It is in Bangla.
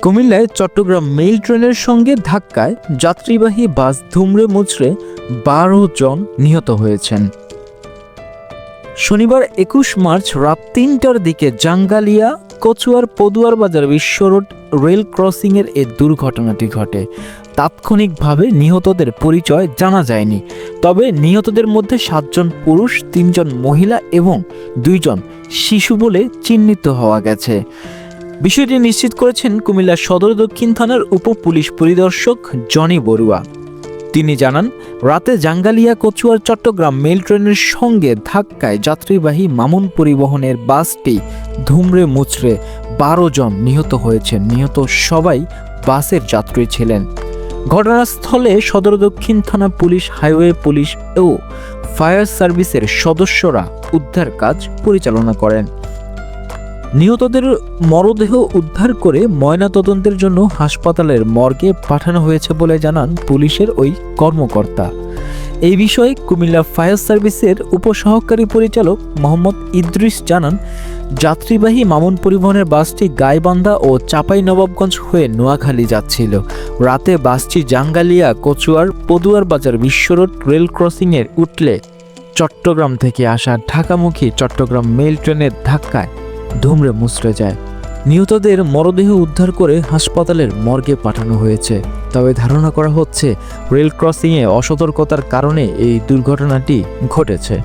কুমিল্লায় চট্টগ্রাম মেইল ট্রেনের সঙ্গে ধাক্কায় যাত্রীবাহী বাস দুমড়ে মুচড়ে 12 জন নিহত হয়েছেন। শনিবার 21 মার্চ রাত 3টার দিকে জাঙ্গালিয়া কচুয়ার পদুয়ার বাজার বিশ্ব রোড রেল ক্রসিংয়ের এই দুর্ঘটনাটি ঘটে। তাৎক্ষণিকভাবে নিহতদের পরিচয় জানা যায়নি, তবে নিহতদের মধ্যে 7 জন পুরুষ, 3 জন মহিলা এবং 2 জন শিশু বলে চিহ্নিত হওয়া গেছে। বিষয়টি নিশ্চিত করেছেন কুমিল্লা সদর দক্ষিণ থানার উপ পুলিশ পরিদর্শক জনি বড়ুয়া। তিনি জানান, রাতে জাঙ্গালিয়া কচুয়ার চট্টগ্রাম মেল ট্রেনের সঙ্গে ধাক্কায় যাত্রীবাহী মামুন পরিবহনের বাসটি ধুমড়ে মুচড়ে 12 জন নিহত হয়েছেন। নিহত সবাই বাসের যাত্রী ছিলেন। ঘটনাস্থলে সদর দক্ষিণ থানা পুলিশ, হাইওয়ে পুলিশ ও ফায়ার সার্ভিসের সদস্যরা উদ্ধার কাজ পরিচালনা করেন। নিহতদের মরদেহ উদ্ধার করে ময়নাতদন্তের জন্য হাসপাতালের মর্গে পাঠানো হয়েছে বলে জানান পুলিশের ওই কর্মকর্তা। এই বিষয়ে কুমিল্লা ফায়ার সার্ভিসের উপসহকারী পরিচালক মোহাম্মদ ইদ্রিস জানান, যাত্রীবাহী মামুন পরিবহনের বাসটি গাইবান্ধা ও চাঁপাইনবাবগঞ্জ হয়ে নোয়াখালী যাচ্ছিল। রাতে বাসটি জাঙ্গালিয়া কচুয়ার পদুয়ার বাজার বিশ্ব রোড রেল ক্রসিংয়ে উঠলে চট্টগ্রাম থেকে আসা ঢাকামুখী চট্টগ্রাম মেল ট্রেনের ধাক্কায় ধুমড়ে মুচড়ে যায়। নিহতদের মরদেহ উদ্ধার করে হাসপাতালের মর্গে পাঠানো হয়েছে। তবে ধারণা করা হচ্ছে রেল ক্রসিংয়ে অসতর্কতার কারণে এই দুর্ঘটনাটি ঘটেছে।